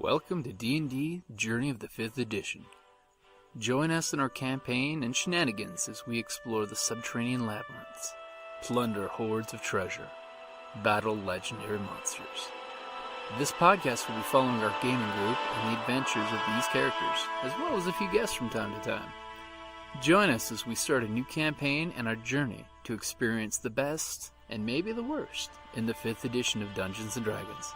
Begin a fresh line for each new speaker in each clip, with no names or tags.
Welcome to D&D Journey of the 5th Edition. Join us in our campaign and shenanigans as we explore the subterranean labyrinths, plunder hordes of treasure, battle legendary monsters. This podcast will be following our gaming group and the adventures of these characters, as well as a few guests from time to time. Join us as we start a new campaign and our journey to experience the best, and maybe the worst, in the 5th edition of Dungeons & Dragons.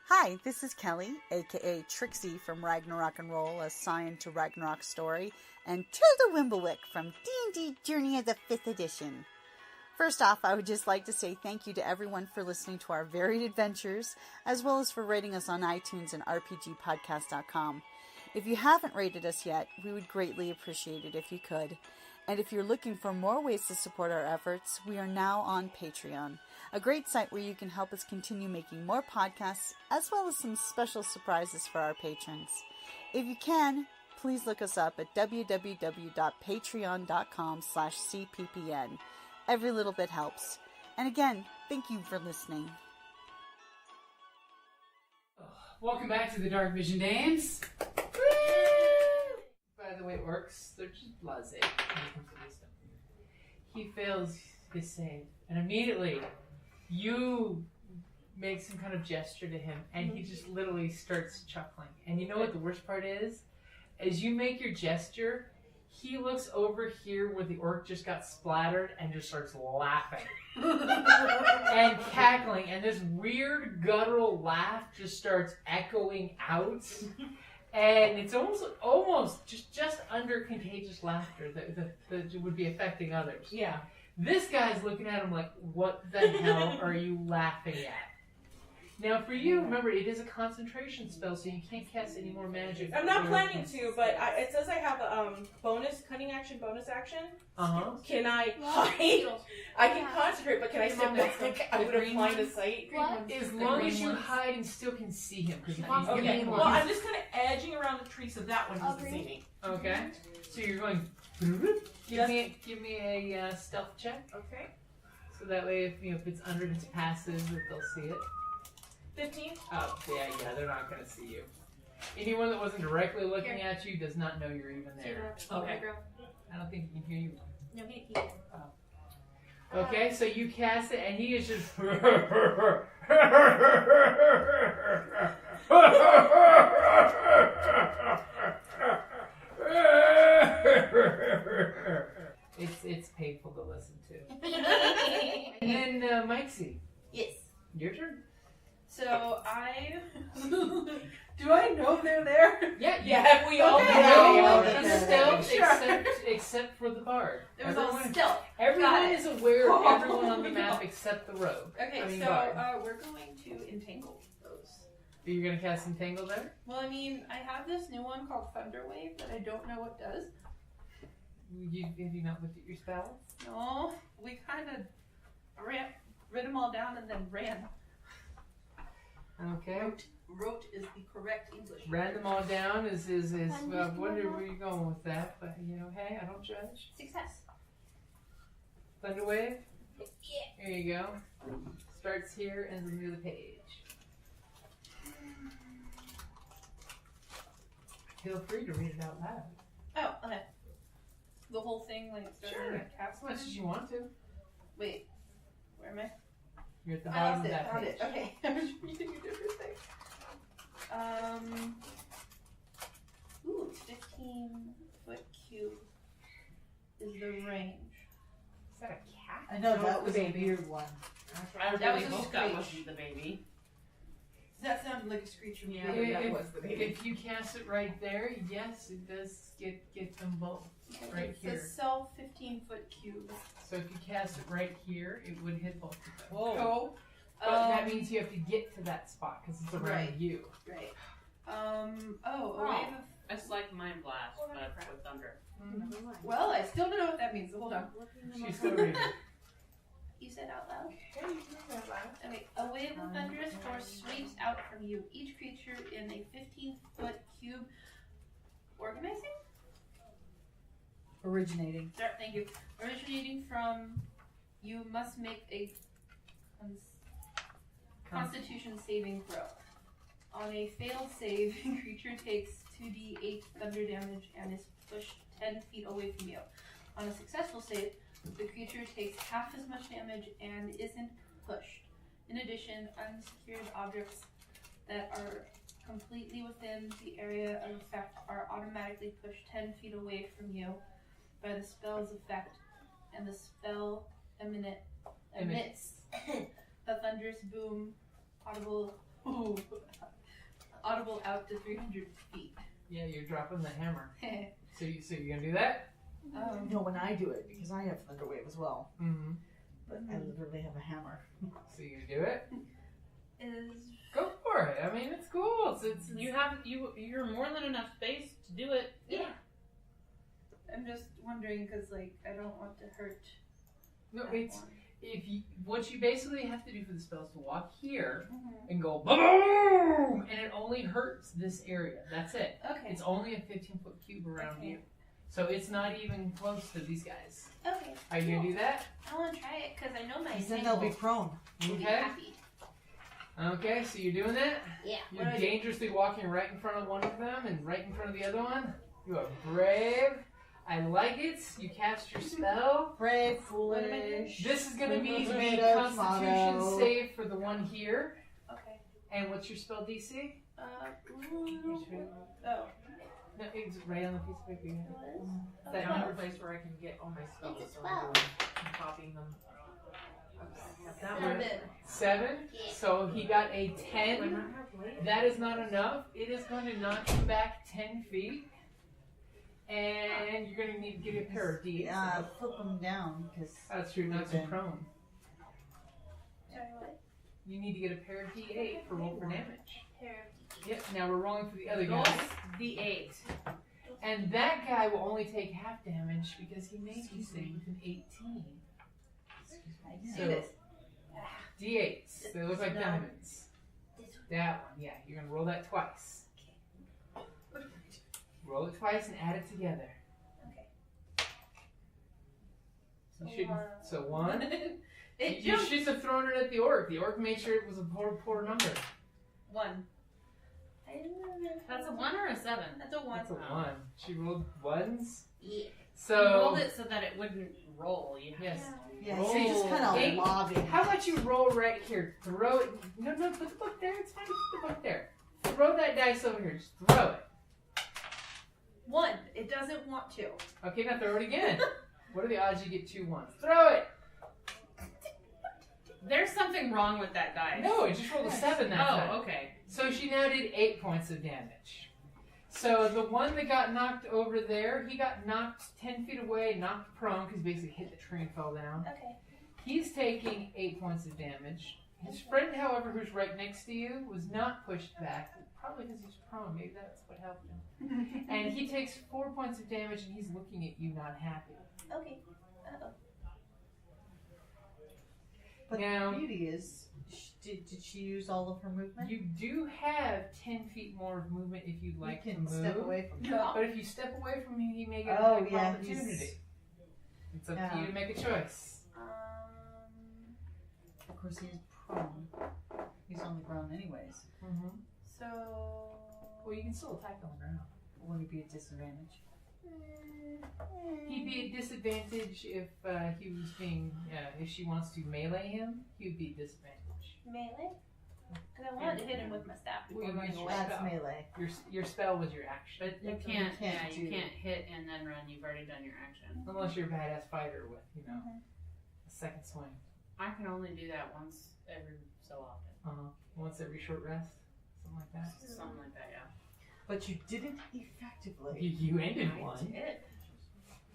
Hi, this is Kellie, aka Trixie from Ragnarok and Roll, a Scion to Ragnarok story, and Tilda Wimblewick from D&D Journey of the 5th Edition. First off, I would just like to say thank you to everyone for listening to our varied adventures, as well as for rating us on iTunes and RPGpodcast.com. If you haven't rated us yet, we would greatly appreciate it if you could. And if you're looking for more ways to support our efforts, we are now on Patreon, a great site where you can help us continue making more podcasts, as well as some special surprises for our patrons. If you can, please look us up at www.patreon.com/cppn. Every little bit helps. And again, thank you for listening.
Welcome back to the Dark Vision Dames. By the way, orcs, they're just blasé when it comes to wisdom. He fails his save, and immediately you make some kind of gesture to him, and he just literally starts chuckling. And you know what the worst part is? As you make your gesture, he looks over here where the orc just got splattered and just starts laughing and cackling, and this weird guttural laugh just starts echoing out. And it's almost just under contagious laughter that would be affecting others.
Yeah.
This guy's looking at him like, what the hell are you laughing at? Now, for you, remember, it is a concentration spell, so you can't cast any more magic.
I'm not planning to, but it says I have a cunning action, bonus action.
Uh-huh.
Can I hide? I can concentrate, but can I step back out of line of sight?
As long as you hide and still can see him.
Okay, well, I'm just kind of edging around the tree so that one doesn't see me.
Okay. So you're going... Give me a stealth check.
Okay.
So that way, if it's under its passive, that they'll see it.
15?
Oh, yeah, they're not going to see you. Anyone that wasn't directly looking at you does not know you're even there.
Okay.
I don't think he can hear you.
No, he can't.
Oh. Okay, so you cast it, and he is just... It's painful to listen to. And then, Mikesy.
Yes.
Your turn.
So I...
Do I know they're there?
Yeah,
we all
know.
know.
Except for the bard.
There was all stealth.
Everyone is aware of everyone on the map except the rogue.
Okay,
bard.
We're going to entangle those.
Are you going to cast Entangle there?
Well, I mean, I have this new one called Thunder Wave that I don't know what does.
Have you not looked at your spells?
No, we kind of rid them all down and then ran.
Okay.
Wrote is the correct English.
Ran them all down is wonder where you're going with that, but hey, I don't judge.
Success.
Thunder Wave?
Yeah.
Here you go. Starts here and then near the page. Feel free to read it out loud.
Oh, okay. The whole thing, like, starting at
As much as you want to.
Wait, where am I?
You're at the
I
bottom
lost
of that
found
page.
it. Okay, I was reading a different thing. 15-foot cube is the range.
Is that a cat?
I know, that was a weird one.
That was a
hope that
screech.
wasn't the baby.
That sounded like a screech from you.
That was the baby.
If you cast it right there, yes, it does get them both. Right
It's
here.
a self 15-foot cube.
So if you cast it right here, it would hit both of them.
Whoa.
Oh.
But that means you have to get to that spot because it's around
Right.
you.
Right. A wave of...
It's like Mind Blast, but with thunder.
Mm-hmm.
Well, I still don't know what that means, so hold on.
She's still reading.
You said out loud? Okay. A wave of thunderous force sweeps out from you. Each creature in a 15-foot cube. Organizing?
Originating.
Thank you. Originating from... You must make a Constitution saving throw. On a failed save, creature takes 2d8 thunder damage and is pushed 10 feet away from you. On a successful save, the creature takes half as much damage and isn't pushed. In addition, unsecured objects that are completely within the area of effect are automatically pushed 10 feet away from you by the spell's effect, and the spell emits a thunderous boom, audible out to 300 feet.
Yeah, you're dropping the hammer. So you're gonna do that?
No, when I do it, because I have Thunderwave as well.
Mm-hmm.
But I literally have a hammer.
So you do it?
Is
Go for it. I mean, it's cool. It's
You're more than enough space to do it.
yeah. I'm just wondering because I don't want to hurt.
no.
that
It's
one.
what you basically have to do for the spell is to walk here
Mhm.
and go boom, and it only hurts this area. That's it.
Okay.
It's only a 15-foot cube around
Okay.
you, so it's not even close to these guys.
Okay.
Are you gonna do that?
I want to try it because I know my
Because then they'll be prone.
will be
Okay.
happy.
Okay, so you're doing that?
Yeah.
You're dangerously walking right in front of one of them and right in front of the other one. You are brave. I like it. You cast your spell.
Brave,
What am I doing?
foolish.
This is gonna be the
Tomato,
Constitution
tomato.
save for the one here.
Okay.
And what's your spell DC?
Oh.
No, it's right on the piece of paper. You have.
What is?
That
Another
number.
place where I can get all my spells.
It's a
so I'm
12.
copying them.
That
Seven.
one. 7.
Yeah.
So he got a 10. That is not enough. It is going to knock him back 10 feet. And you're going to need to get a pair of D8s.
Flip them down, because...
That's true, not so prone.
Sorry, what?
You need to get a pair of D8 for roll for damage.
Pair
Yep, now we're rolling for the other
Roll
guy.
D8.
And that guy will only take half damage because he made you save with an 18. So, D8s. They look like
No.
diamonds.
This one.
That one, yeah. You're going to roll that twice. Roll it twice and add it together.
Okay.
You shouldn't. So 1.
It
You
jumped.
shouldn't have thrown it at the orc. The orc made sure it was a poor number.
1. I didn't know
That's a 1 or a 7?
That's a 1.
That's a 1. She rolled 1s.
Yeah.
So.
You rolled it so that it wouldn't roll. You
Yes.
Yeah, so you just kind of
Roll.
lob it.
How about you roll right here? Throw it. No, put the book there. It's fine. Put the book there. Throw that dice over here. Just throw it.
1. It doesn't want to.
Okay, now throw it again. What are the odds you get 2 1s? Throw it.
There's something wrong with that die.
No, it just rolled a 7 that time.
Oh, okay.
So she now did 8 points of damage. So the one that got knocked over there, he got knocked 10 feet away, knocked prone because he basically hit the tree and fell down.
Okay.
He's taking 8 points of damage. His friend, however, who's right next to you, was not pushed back, probably because he's prone. Maybe that's what helped him. And he takes 4 points of damage, and he's looking at you, not happy.
Okay. Uh-oh.
But
Now-
the beauty is, did she use all of her movement?
You do have 10 feet more of movement if you'd like
you
to
can
move.
step away from her.
No.
But if you step away from him, he may get
Oh,
an
yeah,
opportunity. It's up to
yeah.
you to make a choice.
Of course, he's prone. He's on the ground anyways.
Mm-hmm.
So.
Well, you can still attack on the ground.
Would he be at disadvantage?
He'd be at disadvantage if he was being, if she wants to melee him, he would be at disadvantage.
Melee? Because I wanted to hit him with my staff before
Well,
running
you
away.
That's
spell.
melee.
Your spell was your action.
But you
That's what
can't,
you can't
you
do.
can't hit and then run. You've already done your action.
Unless you're a badass fighter with, a second swing.
I can only do that once every so often.
Once every short rest. Something like that.
Something like that, yeah.
But you didn't effectively.
You ended
I
one.
did.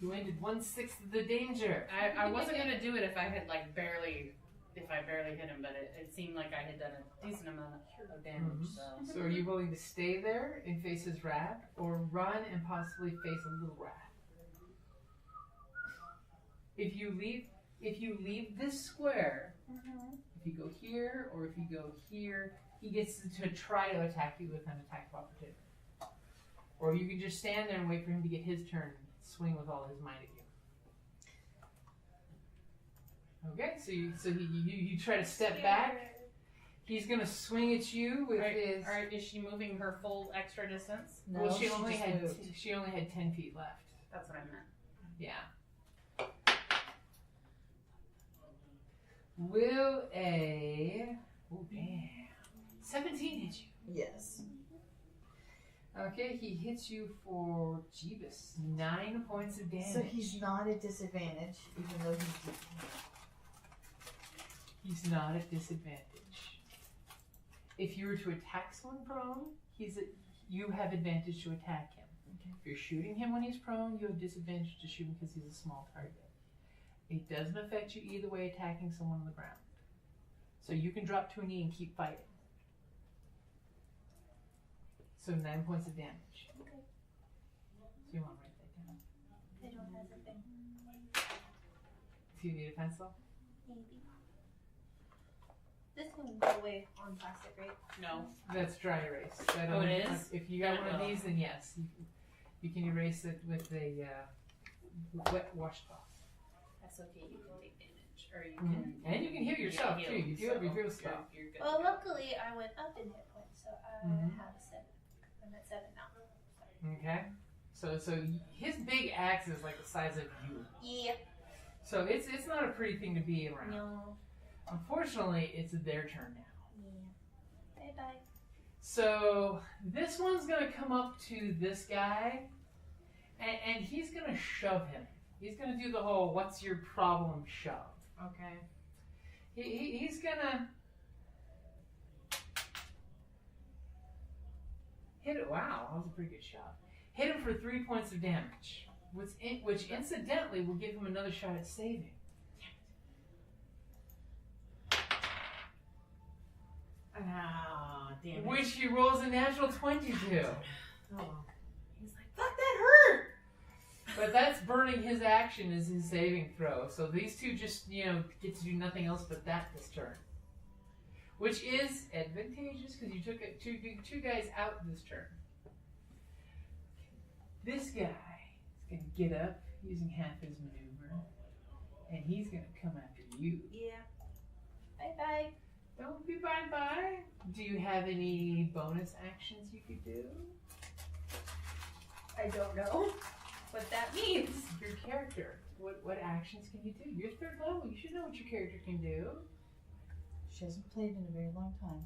You ended 1/6 of the danger.
I wasn't gonna do it if I had barely hit him, but it seemed like I had done a decent amount of damage. So
So are you willing to stay there and face his wrath, or run and possibly face a little wrath? If you leave this square, if you go here or if you go here, he gets to try to attack you with an attack of opportunity. Or you can just stand there and wait for him to get his turn and swing with all his might at you. Okay, so you try to step back. He's gonna swing at you with his.
Alright, is she moving her full extra distance?
No,
Well, she only
just
had
moved.
10 feet left.
That's what I meant.
Yeah. Will a 17 hit you?
Yes.
Okay, he hits you for Jeebus 9 points of damage.
So he's not at disadvantage, even though
He's not at disadvantage. If you were to attack someone prone, you have advantage to attack him.
Okay.
If you're shooting him when he's prone, you have disadvantage to shoot him because he's a small target. It doesn't affect you either way attacking someone on the ground. So you can drop to a knee and keep fighting. So 9 points of damage.
Okay.
So you want to write that down.
I don't have a thing.
Do you need a pencil?
Maybe. This can go away on plastic, right?
No.
That's dry erase. That
Oh,
only-
it is?
If you got
Then
one of
it will.
these, then yes. You can erase it with a wet washcloth.
That's okay, you can take damage. Or you
Mhm.
can.
And you can heal yourself,
get
too. You do have your heal spell.
You're good.
Well, luckily I went up in hit points, so I
Mhm.
have a 7. I'm at 7 now.
Okay. So his big axe is like the size of you.
Yeah.
So it's not a pretty thing to be around.
No.
Unfortunately, it's their turn now.
Yeah. Bye bye.
So this one's gonna come up to this guy, and he's gonna shove him. He's gonna do the whole "what's your problem" shove. Okay. He's gonna hit it. Wow, that was a pretty good shot. Hit him for 3 points of damage, which incidentally will give him another shot at saving.
Ah, damn it.
Which he rolls a natural 22.
Oh. He's like, fuck, that hurt!
But that's burning his action as his saving throw. So these two just, get to do nothing else but that this turn. Which is advantageous because you took two guys out this turn. This guy is going to get up using half his maneuver. And he's going to come after you.
Yeah. Bye bye.
Don't be bye-bye. Do you have any bonus actions you could do?
I don't know what that means.
Your character. What actions can you do? You're 3rd level. You should know what your character can do.
she hasn't played in a very long time.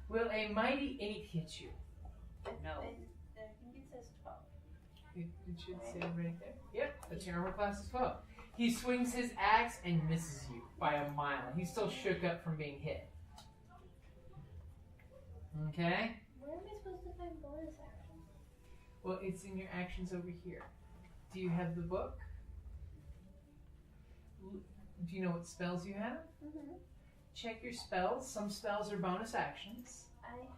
Will a mighty 8 hit you?
No.
I think it says 12.
It should say right there. Yep, that's your armor class as well. He swings his axe and misses you by a mile. He's still shook up from being hit. Okay?
Where am I supposed to find bonus actions?
Well, it's in your actions over here. Do you have the book? Do you know what spells you have?
Mm-hmm.
Check your spells. Some spells are bonus actions.
I have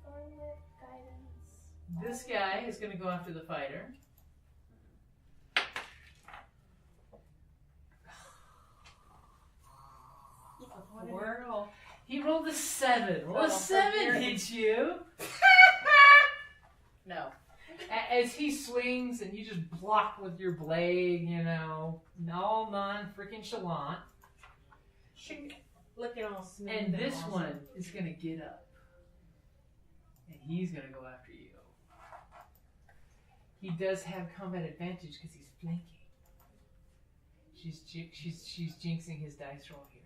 forward guidance.
This guy is going to go after the fighter.
Whirl.
He rolled a 7. Well, a
Oh,
7
okay.
hits you.
No.
As he swings and you just block with your blade, all non-freaking chalant.
Looking all smooth.
And this
awesome.
one is going to get up. And he's going to go after you. He does have combat advantage because he's flanking. She's jinxing his dice roll here.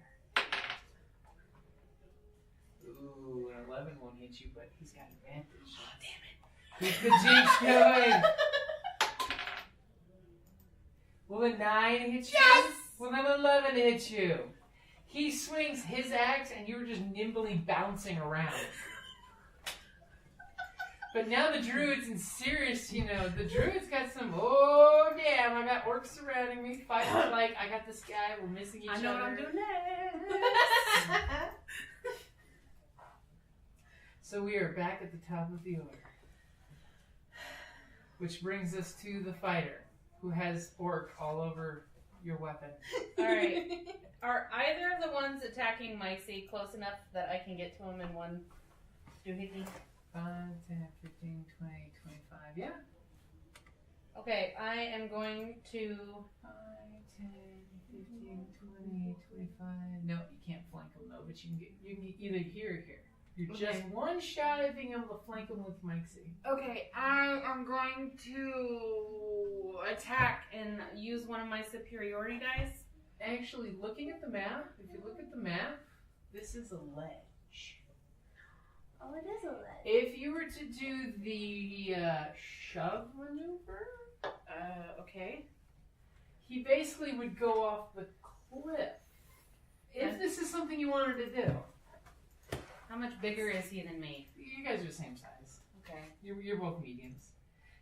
Ooh, an 11 won't hit you, but he's got advantage. Oh, damn it. Keep the jinx going. Will a 9 hit you?
Yes!
Will an 11 hit you? He swings his axe and you're just nimbly bouncing around. But now the druid's in serious, the druid's got some, oh damn, I got orcs surrounding me, fighting like, I got this guy, we're missing each other.
I know what I'm doing next.
So we are back at the top of the order. Which brings us to the fighter, who has orc all over your weapon.
Alright. Are either of the ones attacking Micey close enough that I can get to him in one doohickey?
5, 10, 15, 20, 25, yeah.
Okay, I am going to...
5, 10, 15, 20, 25. No, you can't flank them though, but you can either here or here. You're just one shot at being able to flank them with Mikesy.
Okay, I am going to attack and use one of my superiority dice.
Actually, looking at the map, if you look at the map, this is a ledge.
Oh, it is a ledge.
If you were to do the shove maneuver,
Okay.
he basically would go off the cliff. If this is something you wanted to do.
How much bigger is he than me?
You guys are the same size.
Okay.
You're both mediums.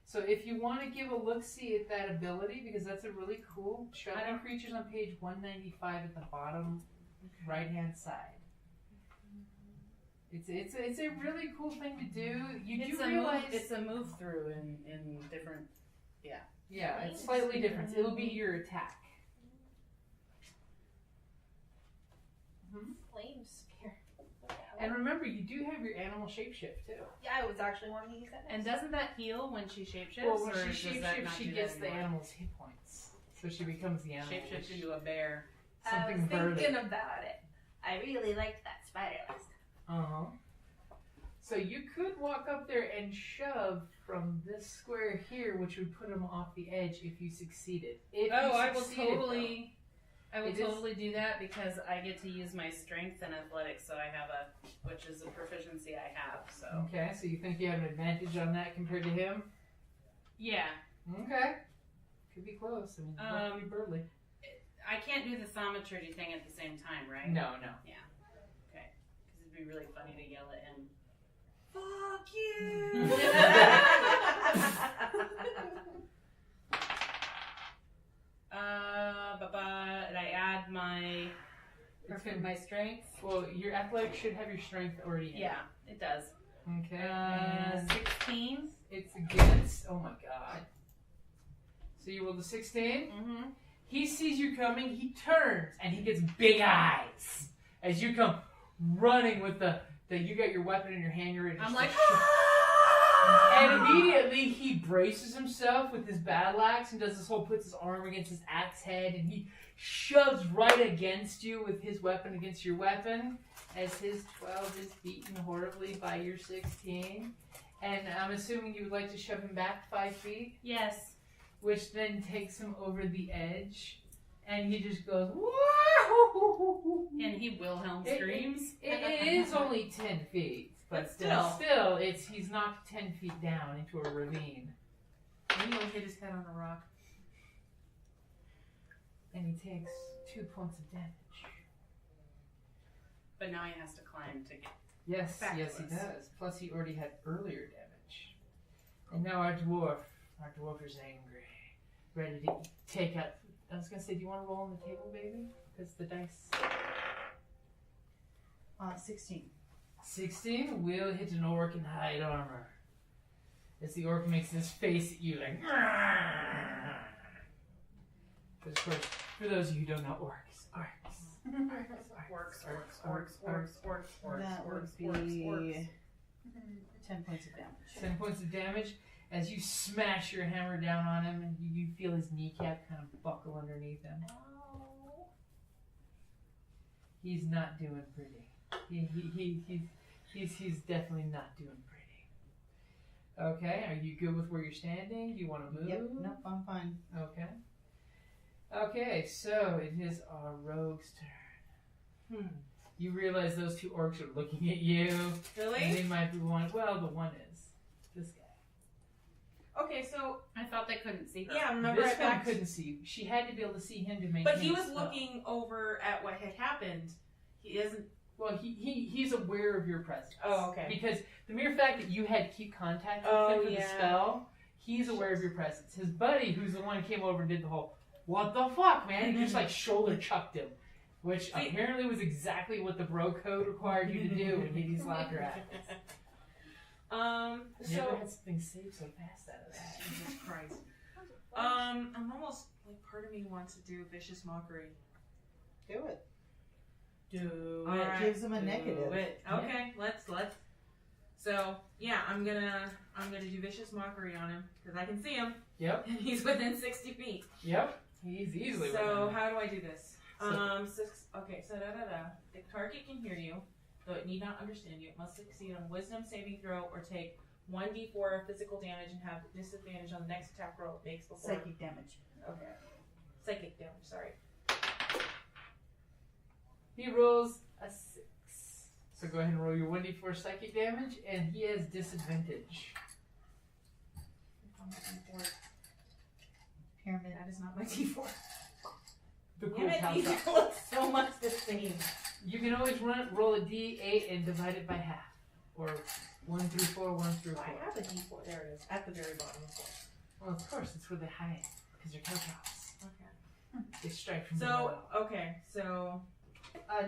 So if you want to give a look-see at that ability, because that's a really cool, shoving creatures on page 195 at the bottom right-hand side. It's a really cool thing to do. You realize
it's a move through in different.
Yeah, it's slightly different. It'll be your attack.
Flame spear.
And remember, you do have your animal shapeshift too.
Yeah, I was actually wanting to use that.
And doesn't that heal when she shapeshifts?
Well, when
or
she
does that
shapeshifts,
not
she
do
gets
that
the
anymore?
animal's hit points. So she becomes the animal.
Shapeshift into a bear.
I was
Something
thinking
birdy.
about it. I really liked that spider last time.
Uh-huh. So you could walk up there and shove from this square here, which would put him off the edge if you succeeded.
I will totally do that because I get to use my strength and athletics, so I have which is a proficiency I have. So
Okay, so you think you have an advantage on that compared to him?
yeah,
Okay. Could be close. I mean, both could be burly.
I can't do the thaumaturgy thing at the same time, right?
No.
Okay, because it'd be really funny to yell at him.
Fuck you!
Did I add my strength?
Well, your athletics should have your strength already in.
Yeah, it does.
Okay. And
16.
it's against. Oh my god. So you rolled a 16.
Mm-hmm.
He sees you coming. He turns and he gets big eyes as you come running with the you got your weapon in your hand. You're ready to
I'm like,
and immediately he braces himself with his battle axe and does this whole puts his arm against his axe head and he shoves right against you with his weapon against your weapon as his 12 is beaten horribly by your 16. And I'm assuming you would like to shove him back 5 feet,
yes.
which then takes him over the edge, and he just goes, whoa!
And he Wilhelm screams.
It is only 10 feet, but still, he's knocked 10 feet down into a ravine.
And he'll hit his head on a rock.
And he takes 2 points of damage.
But now he has to climb to get.
Yes,
Back
yes,
to
he
us.
does. Plus, he already had earlier damage. And now our dwarf is angry, ready to take out. I was gonna say, do you want to roll on the table, baby? Because the dice.
16.
16 will hit an orc in hide armor. As the orc makes this face at you, like. Because, of course, for those of you who don't know orcs.
That would be 10 points of damage.
10 points of damage as you smash your hammer down on him and you feel his kneecap kind of buckle underneath him. He's not doing pretty. He's definitely not doing pretty. Okay, are you good with where you're standing? Do you want to move?
Yep, nope, I'm fine.
Okay. Okay, so it is our rogue's turn. You realize those 2 orcs are looking at you.
Really?
And they might be one. Well, the one is this guy.
Okay, so
I thought they couldn't see her.
yeah, remember
This
I
one
backed.
couldn't see you. She had to be able to see him to maintain.
But he was
his spell.
looking over at what had happened. He isn't.
Well, he's aware of your presence.
Oh, okay.
Because the mere fact that you had to keep contact with
Oh,
him for
yeah.
the spell, he's aware of your presence. His buddy, who's the one who came over and did the whole, what the fuck, man? He just like shoulder chucked him. Which apparently was exactly what the bro code required you to do when you slapped her ass. Never
So
had something saved so fast out of that.
Jesus Christ. I'm almost like part of me wants to do vicious mockery.
Do it.
Do
It gives him a negative.
Okay, let's. So yeah, I'm gonna do vicious mockery on him because I can see him
Yep,
and he's within 60 feet.
yep. He's easily
So
within.
how do I do this?
So-
Okay, so the target can hear you, though it need not understand you. It must succeed on Wisdom saving throw or take 1d4 physical damage and have disadvantage on the next attack roll it makes before.
Psychic damage.
Okay. Psychic damage, sorry.
He rolls a 6. So go ahead and roll your 1d4 psychic damage, and he has disadvantage.
Pyramid.
That is not my d4.
The cool
Damn it,
house
these
up.
look so much the same.
You can always roll a d8 and divide it by half. Or 1 through 4, 1 through 4.
I have a d4. There it is. At the very bottom of course.
Well, of course, it's where they hide. Because they're cows.
Okay.
They strike from
So,
below.
okay, so.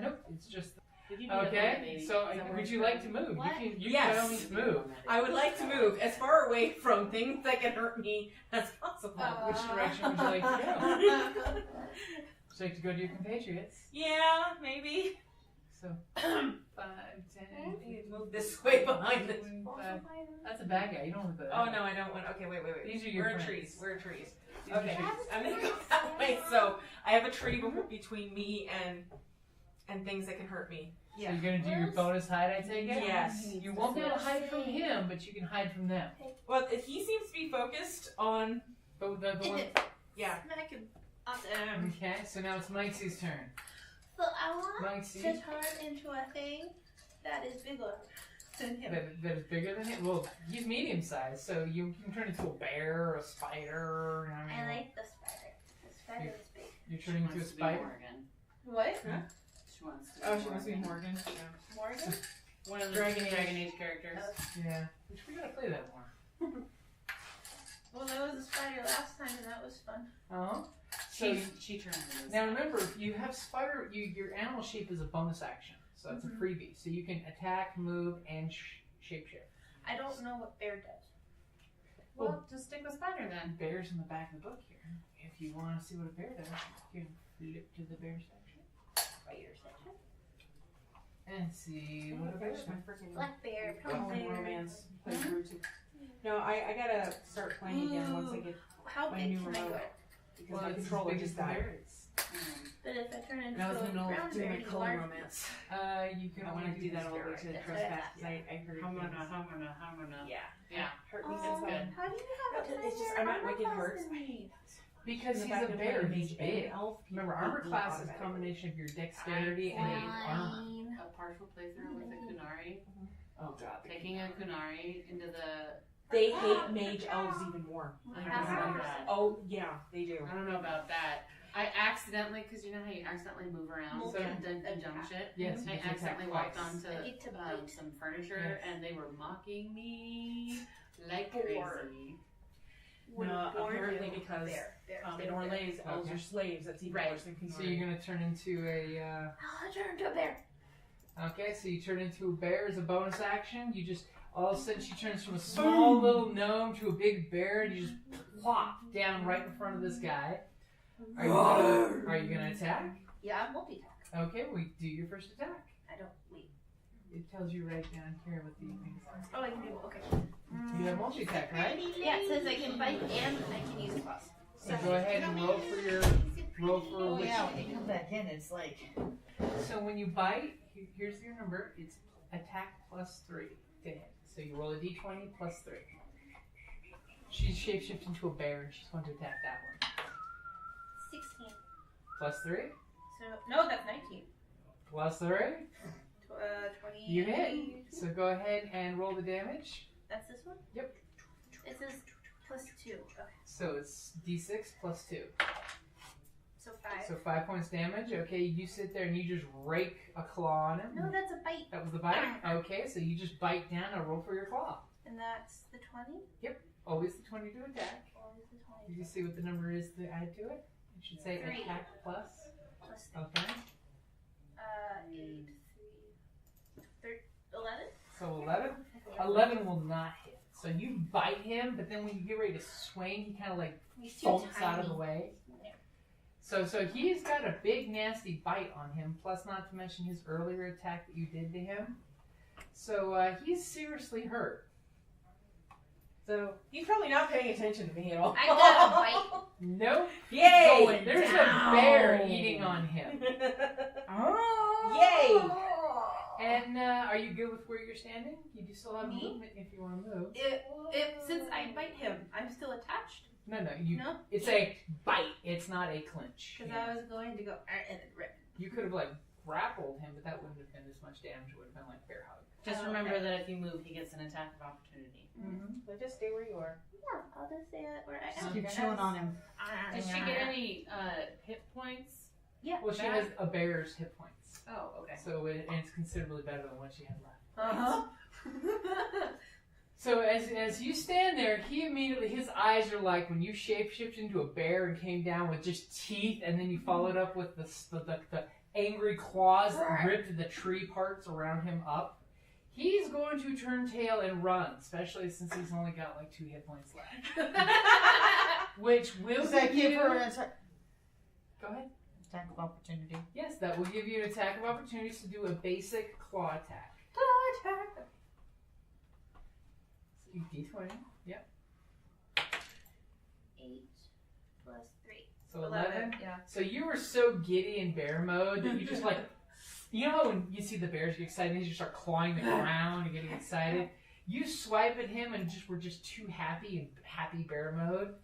Nope, it's just...
Did you do that
Okay,
maybe?
so
Is that where
would
it's
you
from?
like to move?
What?
You can
Yes.
by all means move.
I would like to move as far away from things that can hurt me as possible.
Which direction would you like to go? Would you like to go to your compatriots?
Yeah, maybe.
So, 5, 10,
Move this way behind this.
25. That's a bad guy. You don't want to go that
Oh
way.
no, I don't want. Okay, wait.
These are your
We're in
friends.
trees. We're in trees.
These are
Okay,
trees.
I'm gonna go that way. So I have a tree between me and things that can hurt me.
So you're going to do your bonus hide, I take it?
Yes.
You won't be able to hide from him, but you can hide from them.
Well, he seems to be focused on.
But the one...
Yeah.
Smack him. Awesome.
Okay, so now it's Mikey's turn.
So I want
Mikey,
to turn into a thing that is bigger than him.
that is bigger than him? Well, he's medium sized, so you can turn into a bear or a spider. I mean,
I like the spider. The spider is big.
you're turning into a
Wants to be
spider.
Morgan.
What?
She wants to.
Oh, she wants to be Morgan.
Morgan?
One of the
Dragon
Dragon
Age.
Age characters.
Yeah, which we gotta play that more.
Well, there was a spider last time, and that was fun.
Uh-huh. So
She turned into this.
now remember, if you have spider, your animal shape is a bonus action, so it's a freebie. So you can attack, move, and shapeshift.
I don't know what bear does.
Well, just stick with spider then.
Bear's in the back of the book here. If you want to see what a bear does, you can flip to the bear section
Spider section.
and see what a bear does.
Black bear,
Oh,
purple bear.
romance playthrough too. No, I gotta start playing again once I get
How
my
big
new
can I
remote.
go?
Because
Well,
my
it's as
controller
big as
just
the
died.
bear is.
But if I turn into
And I was
a
in the middle
brown
of doing
bear,
my
it's
color
large.
romance.
You can
I
only
want to do that all the way
this
to the
That's what I
trespass
thought.
because I heard
Hamana.
Yeah.
Yeah.
Hurt me
Oh,
so bad.
how do you have a
It's just,
higher
I'm not
armor
making
class
hurts.
than me?
Because
In the
he's
fact
a
that
bear,
when
he's
mage
big.
and elf,
Remember,
people
armor
do
class is a
automatically.
combination of your dexterity and your armor.
Fine.
A partial playthrough with a Kunari.
Oh god.
Taking a Kunari into the.
They hate mage elves even more.
I don't know about that.
Oh yeah, they do.
I don't know about that. I accidentally, because you know how you accidentally move around
Move
and
and
jump shit?
Yes,
I
you can
accidentally
attack
walked
twice.
I get to
onto
bite.
some furniture
Yes.
and they were mocking me like
Boar.
crazy.
No,
Boar
apparently
do.
because
Bear,
in
bear.
Orlais, elves
Okay.
are slaves. That's even
Right.
worse than Kunari.
So you're gonna turn into a.
I'll turn into a bear.
Okay, so you turn into a bear as a bonus action. You just all of a sudden she turns from a small little gnome to a big bear, and you just plop down right in front of this guy. Are you gonna attack?
Yeah, multi-attack.
Okay, we do your first attack.
I don't wait.
It tells you right down here what the things are.
Oh, I can do okay.
You have multi attack, right?
Yeah, it says I can bite and I can use claws.
So go ahead and roll for your roll for
Oh
which.
yeah, when you come back in, it's like
So when you bite, here's your number. It's attack plus 3 to hit. So you roll a d20 plus 3. She's shapeshifted into a bear and she's going to attack that one.
16.
Plus 3?
So no, that's 19.
Plus 3?
20.
You hit. So go ahead and roll the damage.
That's this one.
Yep.
It says plus 2. Okay,
So it's d6 plus 2.
so 5.
So 5 points damage. Okay, you sit there and you just rake a claw on him.
No, that's a bite,
That was the bite? Okay, so you just bite down and roll for your claw.
and that's the 20.
Always the 20 to attack.
Always the
Did
20.
you see what the number is to add to it? It should say
3.
attack plus.
Plus
Okay.
8, 3, 11.
So 11? 11 will not hit. So you bite him, but then when you get ready to swing, he kind of like
He's too
folds out of
tiny.
the way.
Yeah.
So he's got a big nasty bite on him, plus not to mention his earlier attack that you did to him. So he's seriously hurt.
So he's probably not paying attention to me at all.
I got a bite.
Nope.
Yay!
There's a bear eating on him.
Yay!
And are you good with where you're standing? You do still have
Me?
movement if you want to move.
Since I bite him, I'm still attached.
No,
No?
It's a bite. It's not a clinch.
Because I was going to go and then rip.
You could have like grappled him, but that wouldn't have been as much damage. It would have been like bear hug.
Just remember that if you move, he gets an attack of opportunity.
So just stay where you are.
Yeah, I'll just stay where I
Just
am.
keep chewing on him.
Does she get any hit points?
Yeah.
Well, she has a bear's hit points,
Oh, okay.
so and it's considerably better than what she had left.
Uh-huh.
So as you stand there, he immediately, his eyes are like when you shapeshifted into a bear and came down with just teeth, and then you followed up with the angry claws that ripped the tree parts around him up. He's going to turn tail and run, especially since he's only got like 2 hit points left. Which will
Does that
give
give
you...
her an attack?
Go ahead.
Attack of opportunity.
Yes, that will give you an attack of opportunities to do a basic claw attack.
Claw attack.
So D20. Yep.
8 plus 3.
So 11.
Yeah.
So you were so giddy in bear mode that you just like, you know how when you see the bears get excited, you just start clawing the ground and getting excited? You swipe at him and were just too happy in happy bear mode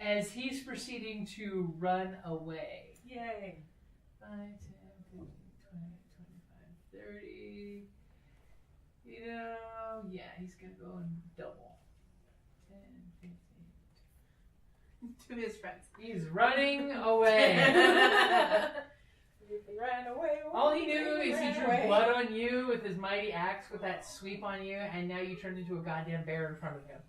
as he's proceeding to run away.
Yay.
5, 10, 15, 20, 25, 30. You know, yeah, he's going to go and double. 10, 15.
To his friends.
He's running away.
He ran away.
All he knew is he
ran
drew
away.
blood on you with his mighty axe with that sweep on you, and now you turned into a goddamn bear in front of him.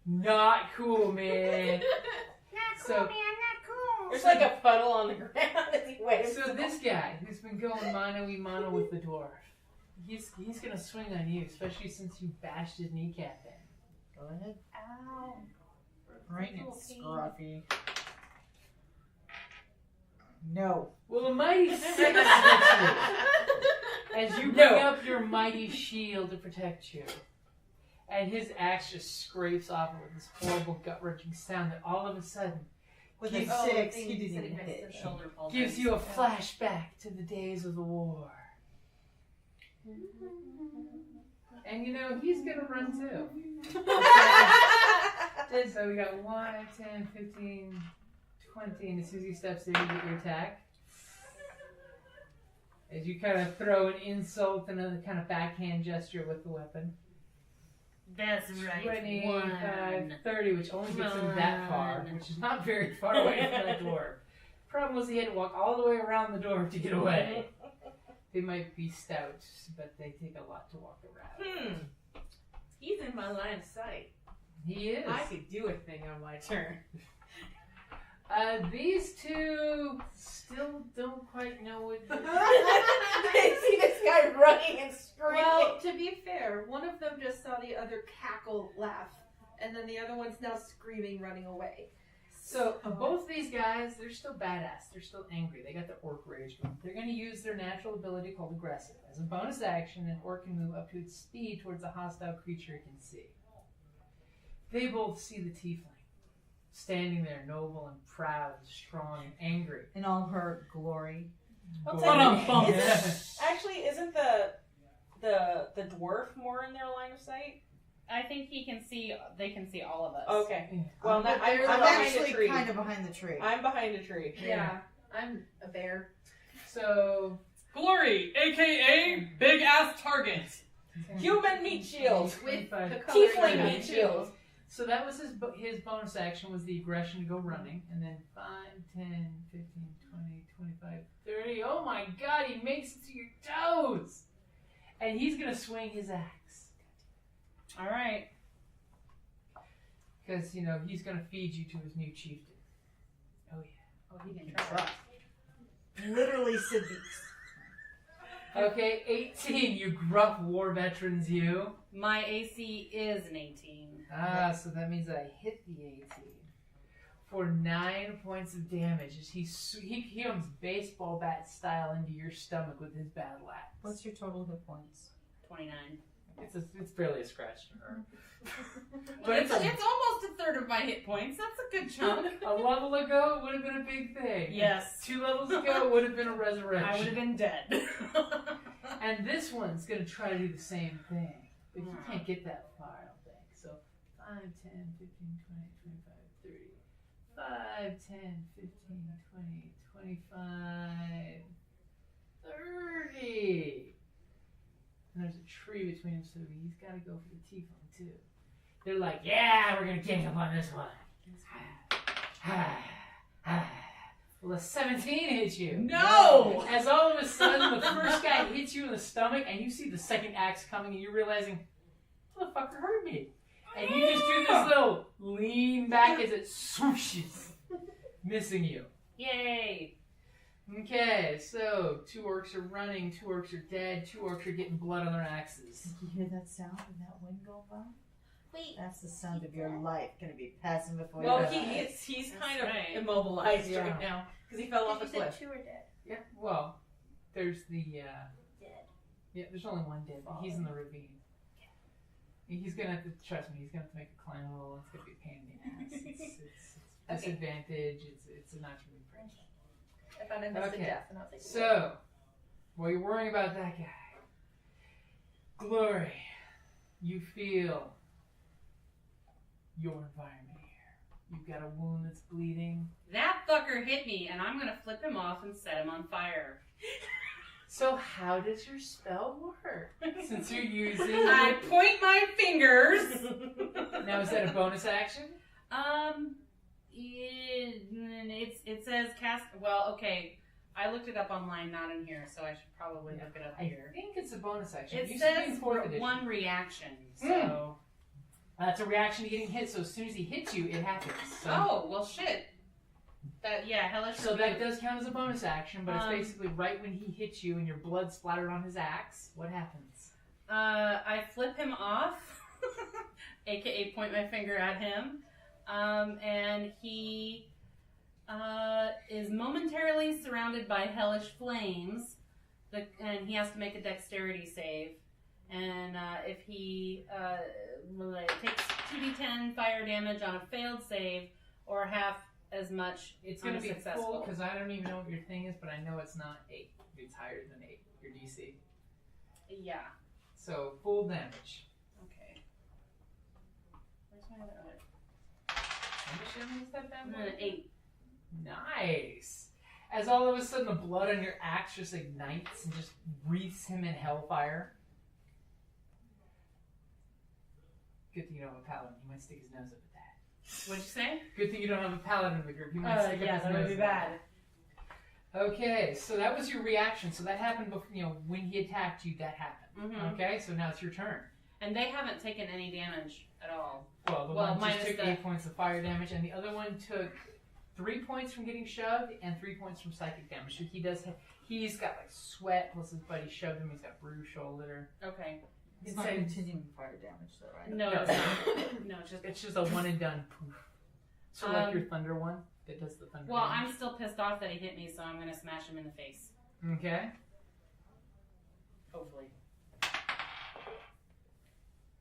Not cool, man.
Not
So-
cool, man, not cool.
There's like a puddle on the ground as he waves.
So this guy who's been going mano-y-mano with the dwarf, he's gonna swing on you, especially since you bashed his kneecap in.
Go ahead.
Ow.
Bring it,
Little pain.
Scruffy. No.
Well, a mighty 6 hits you as you bring up your mighty shield to protect you. And his axe just scrapes off it with this horrible gut-wrenching sound that all of a sudden
With
Gives-
a 6,
thing
he didn't
sitting
even
next to
hit.
the
Shoulder pulse.
gives you a flashback to the days of the war. And you know, he's gonna run too. So we got 1, 10, 15, 20, and as soon as he steps in, you get your attack. As you kind of throw an insult and a kind of backhand gesture with the weapon.
That's right.
25, 30, which only gets him that far, which is not very far away from that dwarf. Problem was he had to walk all the way around the dwarf to get away. They might be stout, but they take a lot to walk around.
He's in my line of sight.
He is.
I could do a thing on my turn.
These two still don't quite know what to do.
I see this guy running and screaming.
Well, to be fair, one of them just saw the other cackle laugh, and then the other one's now screaming, running away.
So both these guys, they're still badass. They're still angry. They got their orc rage going. They're going to use their natural ability called aggressive. As a bonus action, an orc can move up to its speed towards a hostile creature it can see. They both see the tiefling standing there, noble and proud, strong and angry.
In all her glory.
I'll
Glory.
tell you, isn't the dwarf more in their line of sight?
I think they can see all of us.
Okay. Well,
I'm
I'm behind
actually
a tree.
kind of behind the tree.
I'm behind a tree.
Yeah, I'm a bear.
So,
Glory, aka big ass target.
Human meat shield.
With
25.
the color
Tiefling
green.
meat shield.
So that was his bonus action was the aggression to go running. And then 5, 10, 15, 20, 25, 30. Oh my god, he makes it to your toes! And he's going to swing his axe.
All right.
Because, you know, he's going to feed you to his new chieftain. Oh yeah.
Oh, he can try.
Literally cities.
Okay, 18, you gruff war veterans, you.
My AC is an 18.
Ah, so that means that I hit the 18 for 9 points of damage as he comes baseball bat style into your stomach with his battle axe.
What's your total hit points?
29.
It's barely a scratch to her. But
It's almost a third of my hit points. That's a good chunk.
a level ago, it would have been a big thing.
Yes.
2 levels ago, it would have been a resurrection.
I would have been dead.
And this one's going to try to do the same thing. But you can't get that far, I don't think. So 5, 10, 15, 20, 25, 30. 5, 10, 15, 20, 25, 30. And there's a tree between them, so he's got to go for the tiefling too. They're like, yeah, we're going to gang up on this one. Well, a 17 hits you.
No!
As all of a sudden, the first guy hits you in the stomach, and you see the second axe coming, and you're realizing, motherfucker hurt me. And you just do this little lean back as it swooshes, missing you.
Yay!
Okay, so 2 orcs are running, 2 orcs are dead, 2 orcs are getting blood on their axes.
You hear that sound and that wind go by?
Wait.
That's the sound of your life going to be passing before
Well,
your
he's
That's
kind of
right.
immobilized
Yeah.
right now because he fell off a
You said
cliff.
2 are dead.
Yeah, well, there's the,
Dead.
yeah, there's only one dead, but he's in the ravine. He's gonna have to, trust me, he's gonna have to make a climb roll. It's gonna be a pain in the ass. It's disadvantage. It's not gonna be pretty.
I found a mystic
Okay.
death and I'll take it.
So, while you're worrying about that guy, Glory, you feel your environment here. You've got a wound that's bleeding.
That fucker hit me, and I'm gonna flip him off and set him on fire.
So how does your spell work? Since you're using...
I point my fingers.
Now, is that a bonus action?
It says cast. Well, okay. I looked it up online, not in here, so I should probably look it up
I
here.
think it's a bonus action.
It
used to be in
says
4th edition.
1 reaction, so.
That's a reaction to getting hit, so as soon as he hits you, it happens. So,
Oh, well, shit. Hellish.
so that does count as a bonus action, but it's
Um,
basically right when he hits you and your blood splattered on his axe. What happens?
I flip him off, aka point my finger at him, and he is momentarily surrounded by hellish flames, and he has to make a dexterity save. And if he takes 2d10 fire damage on a failed save, or half as much
It's
on
going
a
to be
successful.
full, because I don't even know what your thing is, but I know it's not 8. It's higher than 8, your DC.
Yeah.
So, full damage.
Okay. Where's my other?
How much damage is that bad boy?
8.
Nice. As all of a sudden the blood on your axe just ignites and just wreaths him in hellfire. Good thing you don't have a paladin. He might stick his nose up at that.
What'd you say?
Good thing you don't have a paladin in the group. He might stick up
Yeah,
his
that
nose.
would be
at
bad.
that. Okay, so that was your reaction. So that happened before, when he attacked you, that happened.
Mhm.
Okay, so now it's your turn.
And they haven't taken any damage at all.
Well, the
Well,
one just
minus
took
the-
8 points of fire damage, and the other one took 3 points from getting shoved and 3 points from psychic damage. So he's got like sweat, plus his buddy shoved him. He's got bruised shoulder.
Okay.
It's not continuing fire damage, though, right?
No, it's not. No,
It's just a one and done poof. So like your thunder one that does the thunder.
Well,
damage.
I'm still pissed off that he hit me, so I'm gonna smash him in the face.
Okay.
Hopefully.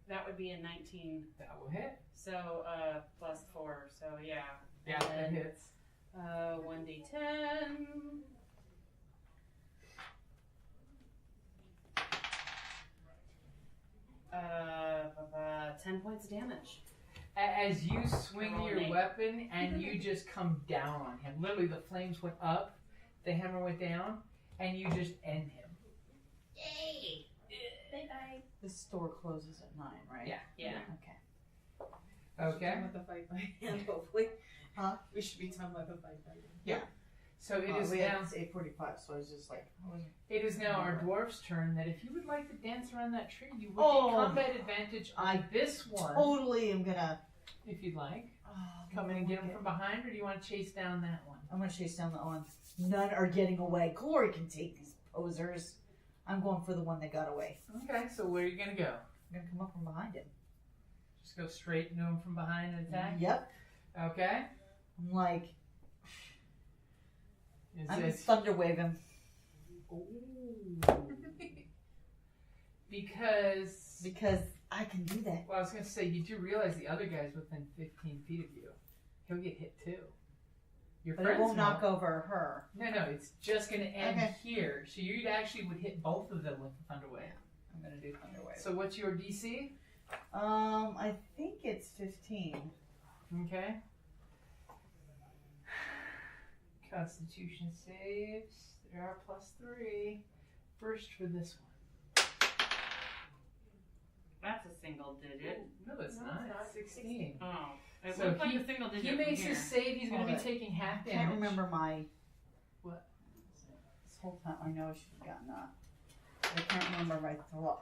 That would be a 19.
That will hit.
So, plus 4. So, yeah.
Yeah,
And
that
then,
hits.
1d10. Uh, 10 points of damage.
As you swing
Roll
your
an 8.
weapon and you just come down on him, literally the flames went up, the hammer went down, and you just end him.
Yay!
Bye-bye.
The store closes at 9, right?
Yeah.
Yeah.
Okay.
Okay.
With the fight by hand, hopefully.
Huh?
We should be done with the fight by hand.
So it is now.
It's 8:45, so I was just like,
It is now our dwarf's turn. That if you would like to dance around that tree, you would
Oh.
get combat advantage on this one,
totally am gonna
if you'd like.
oh,
Come in and get him from behind, or do you want to chase down that one?
I'm gonna chase down the one. None are getting away. Glory can take these posers. I'm going for the one that got away.
Okay, so where are you gonna go?
I'm gonna come up from behind him.
Just go straight into him from behind and attack?
Yep.
Okay.
I'm like,
Is
I'm gonna
it...
thunder wave him.
Ooh. Because...
Because I can do that.
Well, I was going to say, you do realize the other guy's within 15 feet of you. He'll get hit too. Your
But
friends
it won't knock over her.
No, it's just going to end
Okay.
here. So you actually would hit both of them with the Thunder Wave.
I'm gonna do Thunder Wave.
So what's your DC?
I think it's 15.
Okay. Constitution saves. There are +3. First for this one.
That's a single digit.
No, it's not. 16.
Oh. It
So
looks like a single digit.
He makes
from
his
here.
save. He's going to be
Hold it.
taking half
I
damage.
can't remember my.
What?
This whole time I know I should have gotten that. I can't remember my throw.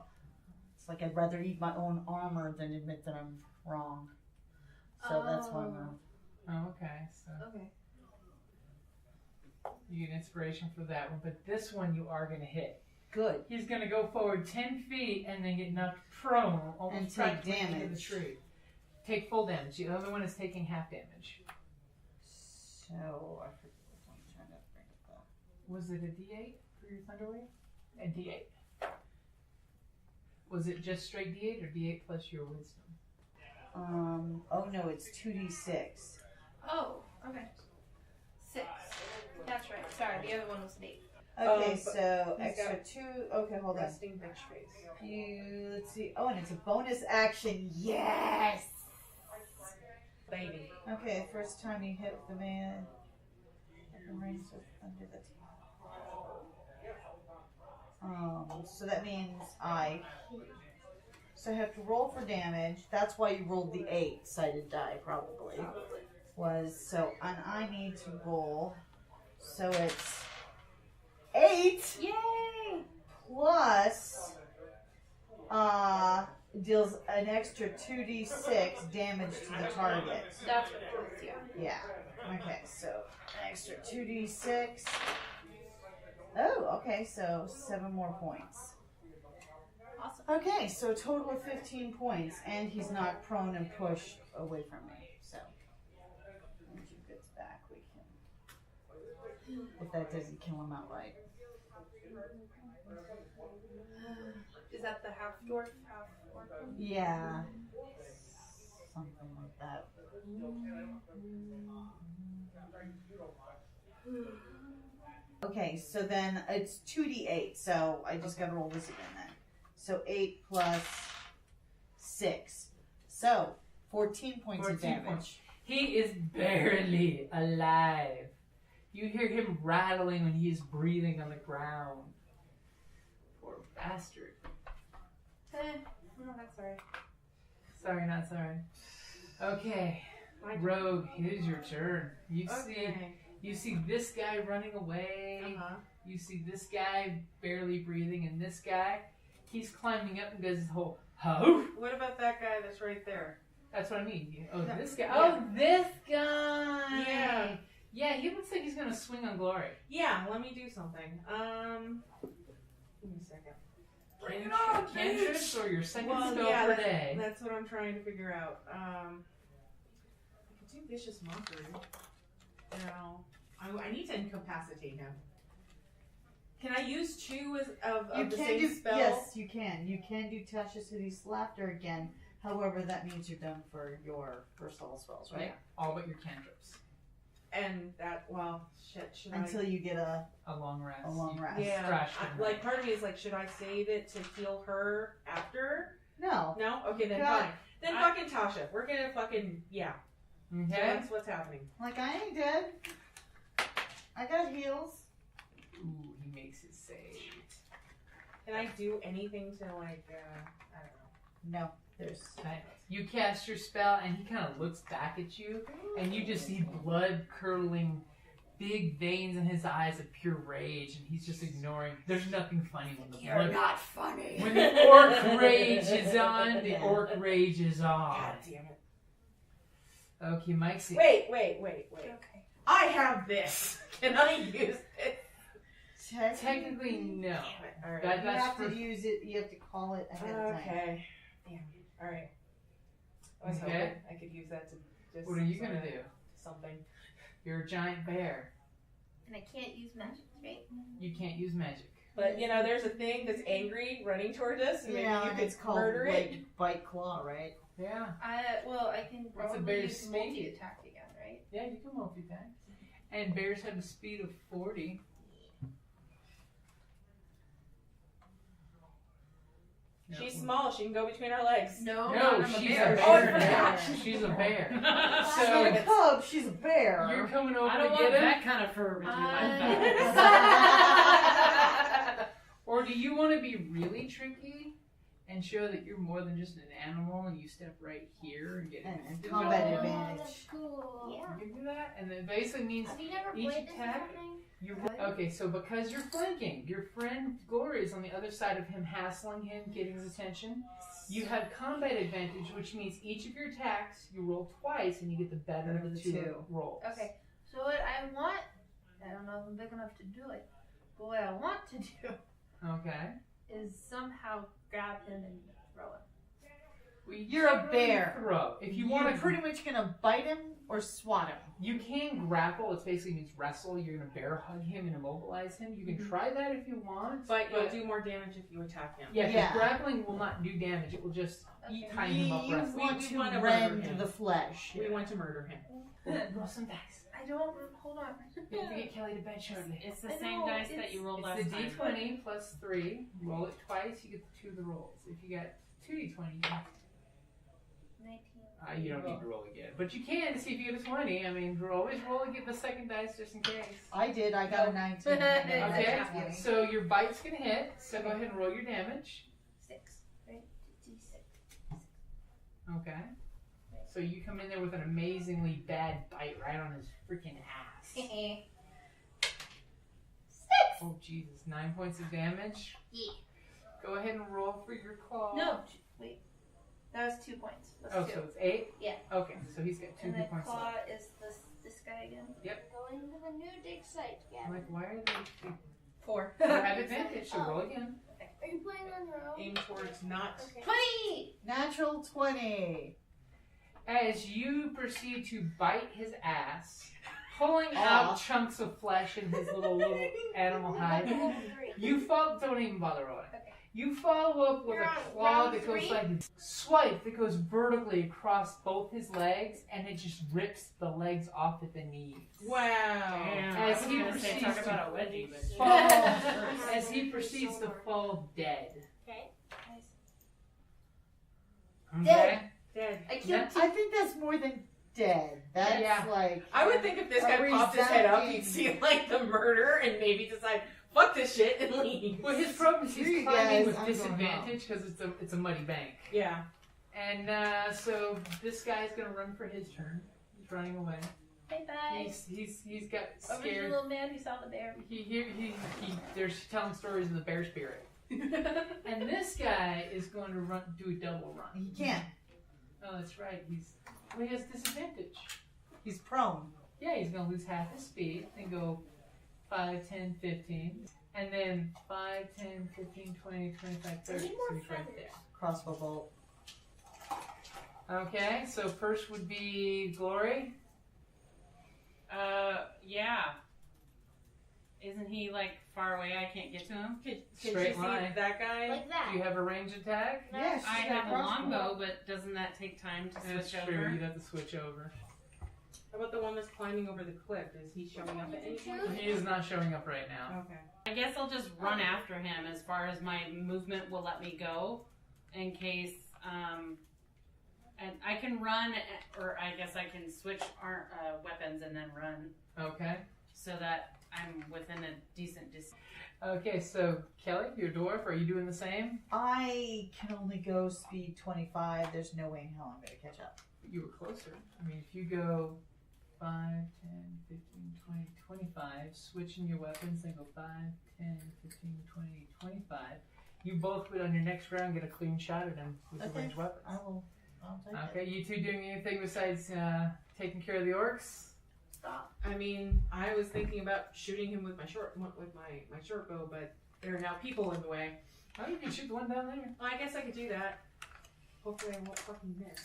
It's like I'd rather eat my own armor than admit that I'm wrong. So that's why I'm gonna.
Oh, okay. So
Okay.
you get inspiration for that one. But this one you are going to hit.
Good.
He's going to go forward 10 feet and then get knocked prone. Almost
And take
practically into the
damage.
tree. Take full damage. The other one is taking half damage.
So I forget which one I'm trying to bring it up.
Was it a D8 for your Thunder Wave? A D8. Was it just straight D8 or D8 plus your wisdom?
Oh no, it's 2d6.
Oh, okay. 6. That's right. Sorry, the other one was an 8.
Okay,
but
so
he's
extra
got
2. Okay, hold on.
Resting bitch face.
Let's see. Oh, and it's a bonus action. Yes!
Baby.
Okay, first time you hit the man. Range of under the so that means so I have to roll for damage. That's why you rolled the 8-sided die, probably. And I need to roll. So it's 8
Yay!
plus deals an extra 2d6 damage to the target.
That's what it was, yeah.
Yeah. Okay, so an extra 2d6. Oh, okay, so 7 more points.
Awesome.
Okay, so a total of 15 points, and he's not prone and pushed away from me. So, when he gets back, we can. If that doesn't kill him outright.
Is that the half dwarf, half orc one?
Yeah. Something like that. Okay, so then it's 2d8, so I just gotta roll this again then. So 8 plus 6. So, 14 points of
14
damage.
points. He is barely alive. You hear him rattling when he is breathing on the ground. Poor bastard.
No, that's alright.
Sorry, not sorry. Okay, Rogue, it is your turn. You see this guy running away. You see this guy barely breathing, and this guy, he's climbing up and does his whole ho.
What about that guy that's right there?
That's what I mean. Oh,
Yeah.
this guy.
Yeah.
Oh, this guy.
Yeah.
Yeah, he looks like he's gonna swing on Glory.
Yeah, let me do something. Give me a second.
Bring it on, cantrips or your second spell per day.
That's what I'm trying to figure out. I could do Vicious Mockery. No. I need to incapacitate him. Can I use 2 of the same spell?
Yes, you can. You can do Tasha City's Laughter again. However, that means you're done for your first level spells, right?
Yeah, all but your cantrips.
And that, well, shit, should
Until you get a
long rest.
rest.
Yeah.
Thrashed him.
Like, part of me is like, should I save it to heal her after?
No.
No? Okay, then
God.
fine. Then fucking Tasha. We're gonna fucking, yeah.
Okay.
That's what's happening.
Like, I ain't dead. I got heals.
Ooh, he makes his save.
Can I do anything to, like, I don't know.
No, there's.
Okay. You cast your spell, and he kind of looks back at you, and you just see blood curdling, big veins in his eyes of pure rage, and he's just ignoring. There's nothing funny when the blood.
not funny.
When the orc rage is on, the orc rage is on.
God damn it.
Okay, Mike.
Wait.
Okay.
I have this. Can I use it?
Technically, no.
Damn it. Alright.
That-
You
that's
have
for-
to use it. You have to call it ahead of time.
Okay. Damn it. Alright. I was
Okay.
hoping I could use that to just.
What are you gonna do?
Something.
You're a giant bear.
And I can't use magic, right?
You can't use magic.
But there's a thing that's angry running toward us, and maybe you
and
could
it's called
murder it.
like bite claw, right?
Yeah.
I can
What's a
probably
bear's
use
speed?
multi-attack again, right?
Yeah, you can multi-attack. And bears have a speed of 40.
She's small. She can go between our legs.
No,
No,
I'm
she's
a
a
bear.
Oh, I
bear.
forgot.
She's a bear.
She's not a
So
cub, she's a bear.
you're coming over
I
to
don't
get
want
him?
that kind of fur between my
Uh,
thighs.
Or do you want to be really tricky and show that you're more than just an animal and you step right here and get
and
advantage
combat
on it?
advantage.
Cool.
Yeah.
You can do that, and then basically means
Have you never
each
played this or
attack.
something?
You okay? So because you're flanking, your friend Glory is on the other side of him, hassling him, getting his attention. You have combat advantage, which means each of your attacks you roll twice, and you get the better of the two rolls.
Okay, so what I want, I don't know if I'm big enough to do it, but what I want to do
Okay.
is somehow grab him and throw him.
Well,
You're a
can't really
bear.
Throw. If you
You're
want to,
pretty much gonna bite him or swat him.
you can grapple. It basically means wrestle. You're gonna bear hug him and immobilize him. You can try that if you want.
But you'll do more damage if you attack him.
Yeah, 'cause
Yeah.
grappling will not do damage. It will just tie him up
You
wrestling.
want
We
to
wanna
rend
murder him.
the flesh.
We want to murder him.
Roll some dice.
I don't, hold on.
You have to get Kelly to bed shortly.
It's the
I
same
know,
dice that
it's-
you rolled
It's
last
the
time.
D20 plus 3. Roll it twice, you get 2 of the rolls. If you get 2 D20, you can
19.
you don't need to roll again. But you can see if you get a 20. I mean, always roll and get the second dice just in case.
I did, I got a 19.
Okay, so your bite's going to hit. So go ahead and roll your damage.
6, right? D6.
Okay. So you come in there with an amazingly bad bite right on his freaking ass.
6!
Oh, Jesus. 9 points of damage.
Yeah.
Go ahead and roll for your claw.
No, wait. That was 2 points. That's
Oh,
2.
so it's 8?
Yeah.
Okay, so he's got 2
And
hit
the
points
claw
left.
is this guy again.
Going to the new dig site,
I'm
yeah.
like, why are they...
4.
You have advantage, so roll again.
Are you playing on your own?
Aim towards not.
Okay.
20!
Natural 20.
As you proceed to bite his ass, pulling out chunks of flesh in his little animal hide,
Level 3.
you don't even bother rolling.
Okay.
You follow up with
You're
a
on
claw
round
that goes
3?
like this, swipe that goes vertically across both his legs, and it just rips the legs off at the knees.
Wow.
Damn, I
As
was
he
gonna say,
proceeds
talk
to
about a wedgie, but
fall, as he proceeds to fall dead.
Okay.
Okay?
Dead.
I killed
I think that's more than dead. That's
Yeah.
like...
I would think if this
A
guy popped his head up,
resounding-
he'd see like the murder and maybe decide, fuck this shit and leave.
Well, his problem is
Screw
he's
you
climbing
guys,
with
I'm going
disadvantage because it's a muddy bank.
Yeah.
And so this guy's gonna run for his turn. He's running away.
Bye bye.
He's got
Over to the
scared.
little man who saw the bear.
They're telling stories of the bear spirit. And this guy is going to do a double run.
He can't.
Oh, that's right. He has disadvantage.
He's prone.
Yeah, he's going to lose half his speed and go 5, 10, 15. And then 5, 10, 15, 20, 25, 30. So he's right there.
Crossbow bolt.
Okay, so first would be Glory.
yeah. Isn't he like far away? I can't get to him.
Can
Straight
you
line.
see that guy?
Like
Do
that.
you have a range attack?
Yes.
I
she's got
have a
crossbow.
longbow, but doesn't that take time to
That's
switch
true.
over?
You'd have to switch over.
How about the one that's climbing over the cliff? Is he showing up at any point?
He is not showing up right now.
Okay.
I guess I'll just run after him as far as my movement will let me go, in case. And I can run, or I guess I can switch weapons and then run,
Okay.
so that I'm within a decent distance.
Okay, so Kelly, you're a dwarf. Are you doing the same?
I can only go speed 25. There's no way in hell I'm going to catch up.
You were closer. I mean, if you go 5, 10, 15, 20, 25, switching your weapons, then go 5, 10, 15, 20, 25. You both would on your next round get a clean shot at him with the
Okay.
ranged weapons.
I'll take it.
Okay, you two doing anything besides taking care of the orcs?
Stop.
I mean, I was thinking about shooting him with my short bow, but there are now people in the way.
Oh, you can shoot the one down there.
Well, I guess I could do that. Hopefully, I won't fucking miss.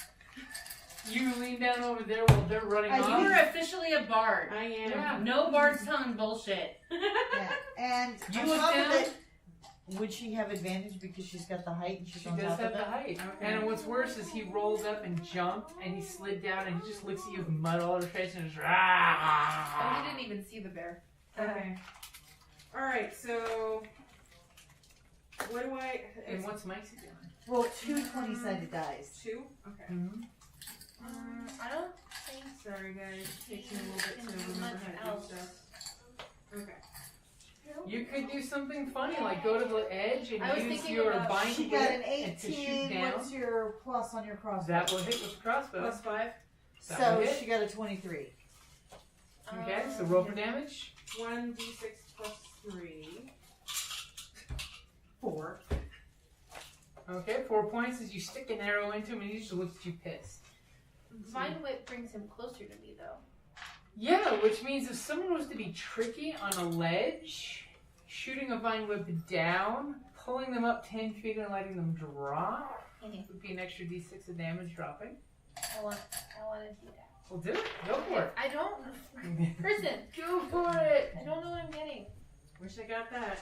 You lean down over there while they're running
I
off.
You are officially a bard.
I am.
Yeah.
No bard's tongue bullshit.
Yeah. And
You
on
look
top
down?
of it, Would she have advantage because she's got the height and she's
She
on
does
top
have
of
the
it?
height. And what's worse is he rolled up and jumped, and he slid down, and he just looks at you with mud all over his face, and just
Oh, he didn't even see the bear.
Okay. Alright, so... What do I...
And what's Micey doing?
Well, 2 20-sided dice.
2? Okay.
Mm-hmm.
I don't think
Sorry, guys. It takes me a little bit to
Much
remember how to do
else.
stuff. Okay.
You could do something funny, like go to the edge and
I was
use
thinking
your
about-
bind
She got an
and to shoot
18.
down.
What's your plus on your crossbow?
That will hit with the crossbow.
Plus 5.
That
So
will hit.
she got a 23.
Okay, so roll for damage.
1d6 plus 3. 4.
Okay, 4 points as you stick an arrow into him and he just looks at you pissed.
Vine Whip brings him closer to me, though.
Yeah, which means if someone was to be tricky on a ledge, shooting a vine whip down, pulling them up 10 feet and letting them drop would be an extra d6 of damage dropping.
I want to do that.
Well, do it. Go for it.
I don't. Kristen,
Go for it.
I don't know what I'm getting.
Wish I got that.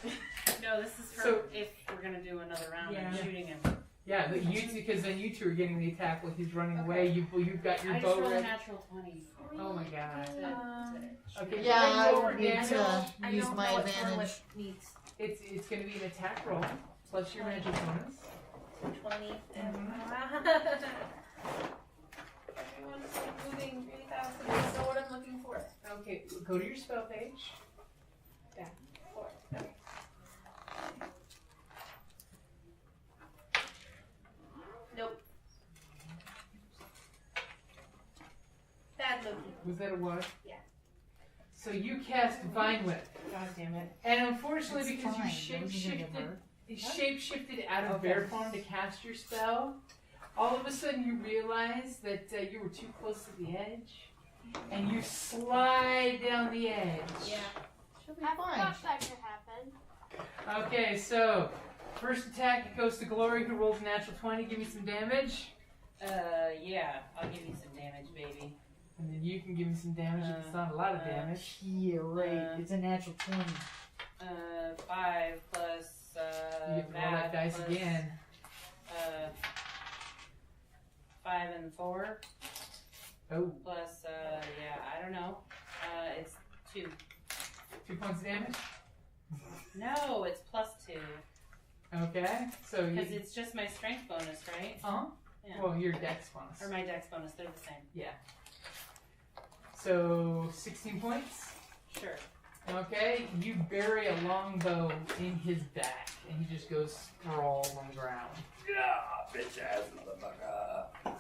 No, this is for
So-
if we're gonna do another round and
Yeah.
shooting him.
Yeah, but because then you two are getting the attack while he's running away. You've got your
I just
bow
rolled a
ready.
natural 20.
Oh my god. Okay,
Yeah,
so
I
roll
would
for
need
damage.
to
I
use
don't
my
know what Vine
advantage.
Whip needs.
It's going to be an attack roll plus your magic bonus.
20. Everyone's moving really fast. I don't know what I'm looking for.
Okay, go to your spell page.
For. Okay. Nope. Bad looking.
Was that a what?
Yeah.
So you cast Vine Whip,
God damn it.
and unfortunately,
It's
because
fine.
you
Those are gonna get hurt.
shape-shifted out of
Okay.
bear form to cast your spell, all of a sudden you realize that you were too close to the edge, and you slide down the edge.
Yeah.
She'll be
I
fine.
forgot that could happen.
Okay, so first attack goes to Glory, who rolls a natural 20. Give me some damage,
Yeah, I'll give you some damage, baby.
and then you can give me some damage if it's not a lot of damage.
Yeah, right. It's a natural 20.
5 plus,
You get to roll that
math
dice
plus,
again.
5 and 4
Oh,
plus, I don't know. It's 2.
2 points of damage.
No, it's plus 2.
Okay, so
Because
you.
it's just my strength bonus, right?
Uh-huh.
Yeah.
Well, your dex bonus.
Or my dex bonus, they're the same.
So 16 points.
Sure.
Okay, you bury a longbow in his back, and he just goes sprawled on the ground. Yeah, bitch ass motherfucker.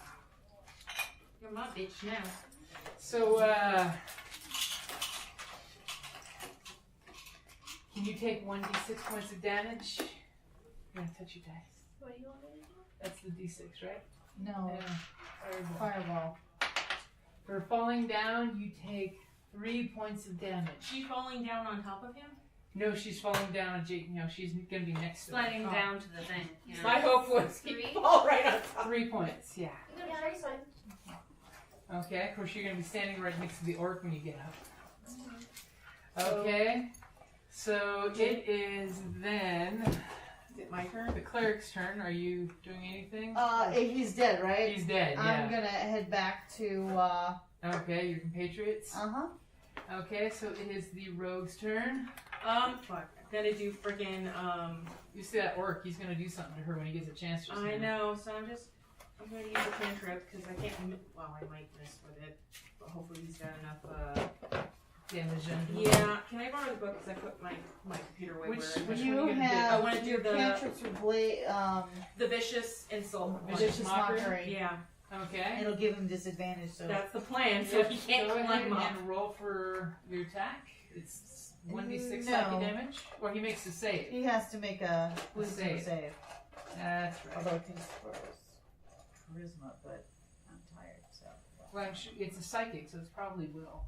You're my bitch now.
So, can you take 1d6 points of damage? You're gonna touch your dice.
What do you want me to do?
That's the d6, right?
No.
Fireball.
Fireball.
For falling down, you take 3 points of damage.
She falling down on top of him?
No, she's falling down. She's gonna be next to him.
Sliding down to the thing. You know?
My hope was he'd
3?
fall right on top. 3 points, yeah.
Yeah, that's fine.
Okay, of course you're going to be standing right next to the orc when you get up. Okay, so it is then
Is it my turn?
the cleric's turn. Are you doing anything?
He's dead, right?
He's dead,
I'm
yeah.
gonna head back to,
Okay, your compatriots.
uh-huh.
Okay, so it is the rogue's turn.
Fuck. Gotta do freaking,
You see that orc, he's going to do something to her when he gets a chance. Just
I
now.
know, so I'm gonna use a cantrip, because I can't, well, I might miss with it, but hopefully he's got enough,
Damage on him.
yeah. Can I borrow the book, because I put my computer away
Which
where
one are
You
you gonna do?
have
I wanna do
your
the-
cantrips with
the vicious insult. one.
Vicious
vicious
mockery?
mockery.
Yeah,
Okay.
It'll give him disadvantage, so.
that's the plan, so
Yep,
he can't
go ahead
climb up.
and roll for your attack. It's 1d6
No.
psychic damage. Or he makes a save.
He has to make a wisdom
save.
save.
That's right.
Although he's charisma, but I'm tired, so.
Well, it's a psychic, so it's probably will.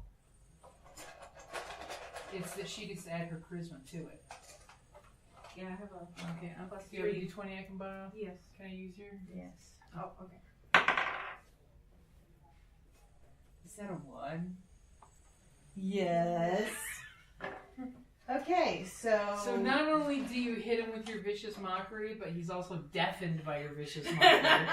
It's that she gets to add her charisma to it.
Yeah, I have a,
Okay,
Plus
do you have a
3.
d20 I can borrow?
yes.
Can I use your?
Yes.
Oh, okay.
Is that a 1?
Yes. Okay, so...
So not only do you hit him with your vicious mockery, but he's also deadened by your vicious mockery.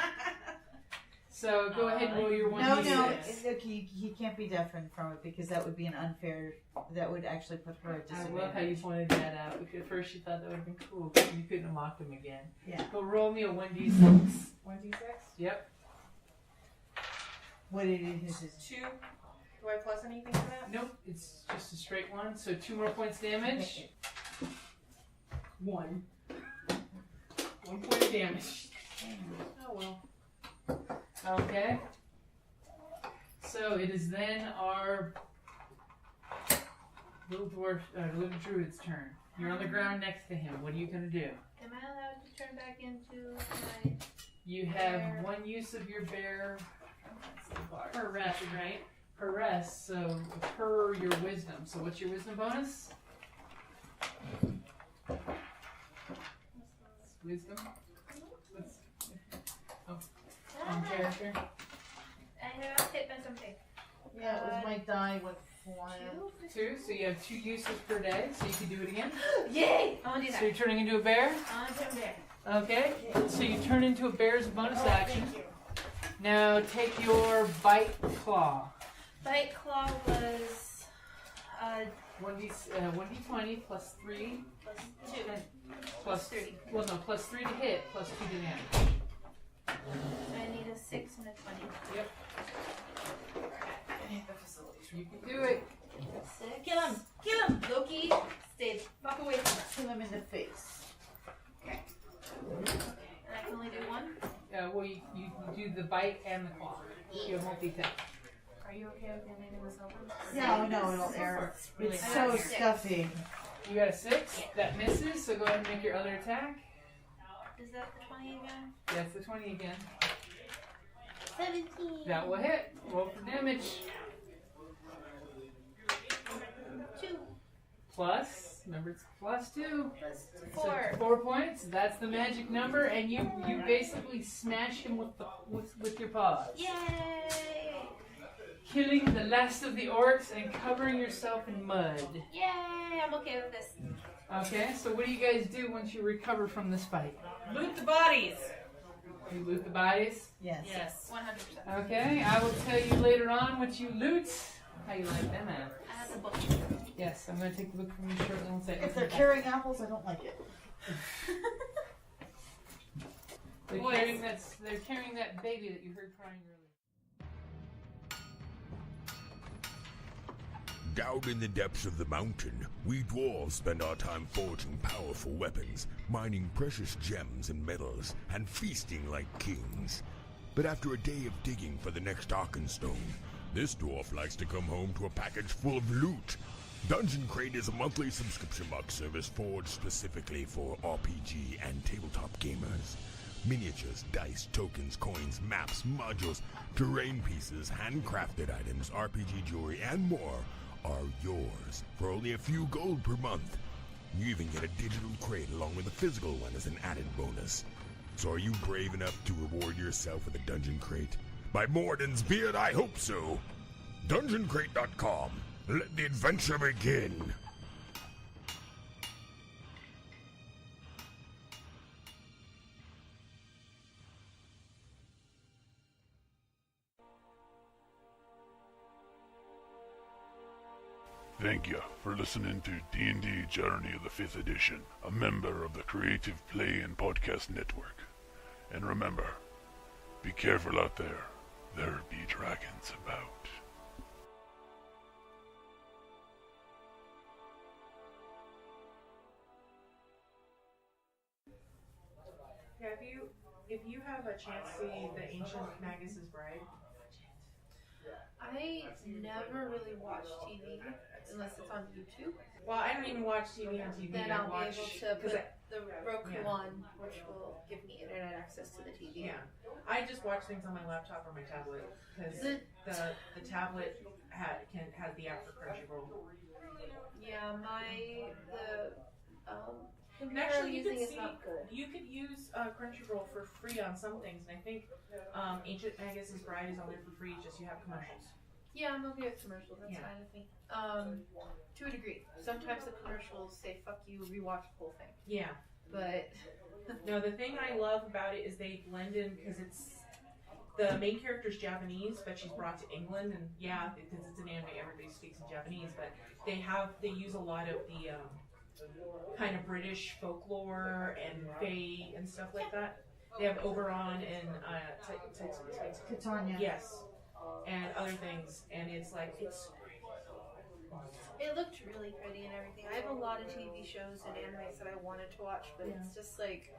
So go ahead and roll your 1d6.
No, look, he can't be deafened from it because that would be an unfair... That would actually put her at disadvantage.
I love how you pointed that out. Because at first you thought that would have been cool because you couldn't have mocked him again.
Yeah.
But roll me a 1d6.
1d6?
Yep.
What it is
2. Do I plus anything to that?
Nope, it's just a straight one. So 2 more points damage. 1. 1 point of damage.
Oh well.
Okay. So it is then our little druid's turn. You're on the ground next to him. What are you going to do?
Am I allowed to turn back into my...
You have one use of your bear
Per rest, right?
per rest, so per your wisdom. So what's your wisdom bonus? Wisdom? On character?
I have hit by something.
Yeah, it was my die with 4.
2, so you have 2 uses per day, so you can do it again.
Yay! I want to do
So
that.
you're turning into a bear?
I want to turn there.
Okay, so you turn into a bear as a bonus action. Now take your bite claw.
Bite claw was
1d20 plus 3
plus 2.
plus
3.
Well, no, plus 3 to hit, plus 2 to damage.
I need a 6 and a 20.
Yep. You can do it.
6.
Kill him! Kill him!
Loki, stay fuck away from us.
Kill him in the face.
Okay. And I can only do 1?
Well, you do the bite and the claw. You have multi-attack.
Are you okay with anything with something?
No, it'll err.
Really
It's
high.
so
have 6.
stuffy.
You got a 6. That misses, so go ahead and make your other attack.
Is that the 20 again?
That's the 20 again.
17.
That will hit. Roll for damage.
2
Plus, remember it's plus 2.
plus
So
4.
4 points. That's the magic number, and you basically smash him with your paws,
Yay!
killing the last of the orcs and covering yourself in mud.
Yay! I'm okay with this.
Okay, so what do you guys do once you recover from this fight?
Loot the bodies!
You loot the bodies.
Yes.
Yes.
100%.
Okay, I will tell you later on what you loot. How you like them at?
I have the book.
Yes, I'm going to take the book from you shortly and say.
If they're carrying apples, I don't like it.
They're carrying that baby that you heard crying earlier.
Down in the depths of the mountain, we dwarves spend our time forging powerful weapons, mining precious gems and metals, and feasting like kings. But after a day of digging for the next Arkenstone, this dwarf likes to come home to a package full of loot. Dungeon Crate is a monthly subscription box service forged specifically for RPG and tabletop gamers. Miniatures, dice, tokens, coins, maps, modules, terrain pieces, handcrafted items, RPG jewelry, and more are yours for only a few gold per month. You even get a digital crate along with a physical one as an added bonus. So are you brave enough to reward yourself with a Dungeon Crate? By Morden's beard, I hope so. DungeonCrate.com. Let the adventure begin.
Thank you for listening to D&D Journey of the 5th Edition, a member of the Creative Play and Podcast Network. And remember, be careful out there. There be dragons about.
If you have a chance to see the ancient Magus's Bride,
I never really watch TV unless it's on YouTube.
well, I don't even watch TV on TV.
Then
I
I'll
watch,
be able to
'cause
put the Roku
yeah.
on, which will give me internet access to the TV.
Yeah, I just watch things on my laptop or my tablet because the tablet has the app for Crunchyroll.
Yeah,
And
computer
actually,
I'm
you
using
could
is
see
not good.
you could use Crunchyroll for free on some things, and I think Ancient Magus's Bride is on there for free. Just you have commercials.
Yeah, I'm okay with commercials. That's
Yeah.
fine with me. To a degree. Sometimes the commercials say "fuck you," rewatch the whole thing.
Yeah.
But
No, the thing I love about it is they blend in because the main character's Japanese, but she's brought to England, and yeah, because it's an anime, everybody speaks in Japanese, but they use a lot of the kind of British folklore and fae and stuff like that. They have Oberon and
Catania.
yes, and other things, and it's like
it looked really pretty and everything. I have a lot of TV shows and animes that I wanted to watch, but it's just like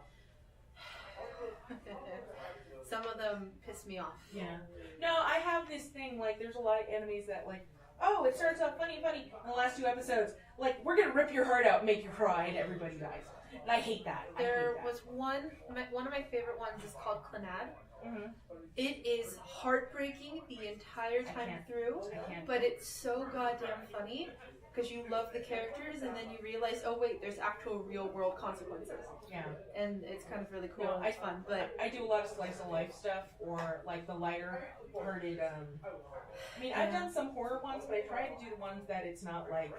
some of them piss me off.
Yeah. No, I have this thing, like, there's a lot of enemies that, like, oh, it starts out funny, in the last 2 episodes, like, we're gonna rip your heart out and make you cry, and everybody dies. And I hate that.
There was one of my favorite ones is called Clannad.
Mm-hmm.
It is heartbreaking the entire time through, but it's so goddamn funny because you love the characters and then you realize, oh wait, there's actual real world consequences.
Yeah.
And it's kind of really cool.
No,
It's fun, but
I do a lot of slice of life stuff, or like the lighter-hearted. I mean, I've done some horror ones, but I try to do the ones that it's not like.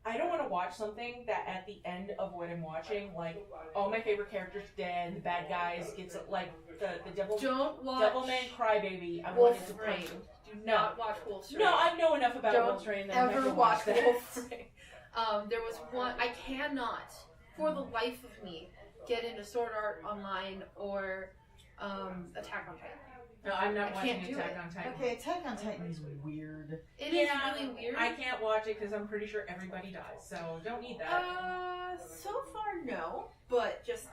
I don't want to watch something that at the end of what I'm watching, like, oh, my favorite character's dead, the bad guys gets like the devil.
Don't watch
Devilman Crybaby. I
Wolf
wanted to
Rain.
punch him.
Do not watch Wolf Rain.
No, I know enough about
Don't
Wolf Rain that
ever
I never
watch
that.
Wolf Rain. There was one I cannot, for the life of me, get into Sword Art Online or Attack on Titan.
No, I'm not
I
watching
can't do
Attack
it.
on Titan.
Okay, Attack on Titan is weird.
It is really weird.
I can't watch it because I'm pretty sure everybody dies, so don't need that.
So far, no. But just,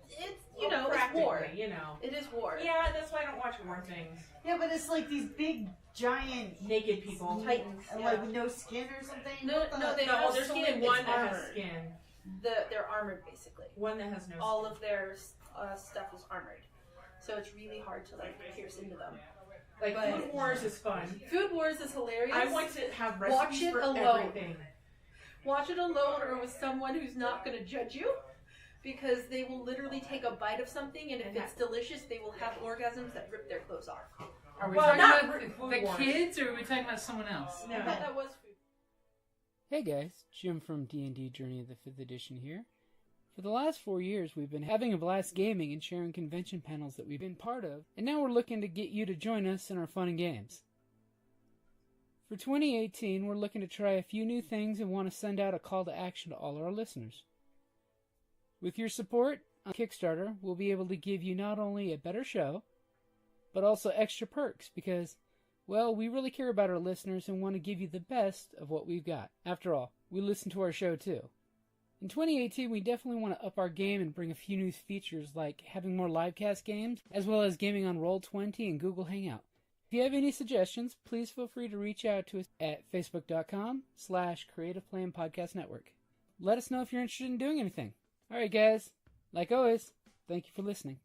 it's, you know, it's
Practically,
war.
you know.
It is war.
Yeah, that's why I don't watch war things.
Yeah, but it's like these big, giant
naked people.
Titans.
Like with no skin or something?
No, they have
there's
skin.
only one
It's
that
armored.
has skin.
They're armored, basically.
One that has no
All
skin.
of their stuff is armored. So it's really hard to, like, pierce into them.
Like,
But
Food Wars is fun.
Food Wars is hilarious.
I want to have
Watch
recipes
it
for
alone.
everything.
Watch it alone or with someone who's not going to judge you. Because they will literally take a bite of something, and if it's delicious, they will have orgasms that rip their clothes off.
Are we
Well,
talking
not
about
Food
the
Wars.
kids, or are we talking about someone else?
No.
That was food.
Hey guys, Jim from D&D Journey of the 5th Edition here. For the last 4 years, we've been having a blast gaming and sharing convention panels that we've been part of, and now we're looking to get you to join us in our fun and games. For 2018, we're looking to try a few new things and want to send out a call to action to all our listeners. With your support on Kickstarter, we'll be able to give you not only a better show, but also extra perks because, well, we really care about our listeners and want to give you the best of what we've got. After all, we listen to our show too. In 2018, we definitely want to up our game and bring a few new features like having more livecast games, as well as gaming on Roll20 and Google Hangout. If you have any suggestions, please feel free to reach out to us at facebook.com/Creative Plan Podcast Network. Let us know if you're interested in doing anything. Alright guys, like always, thank you for listening.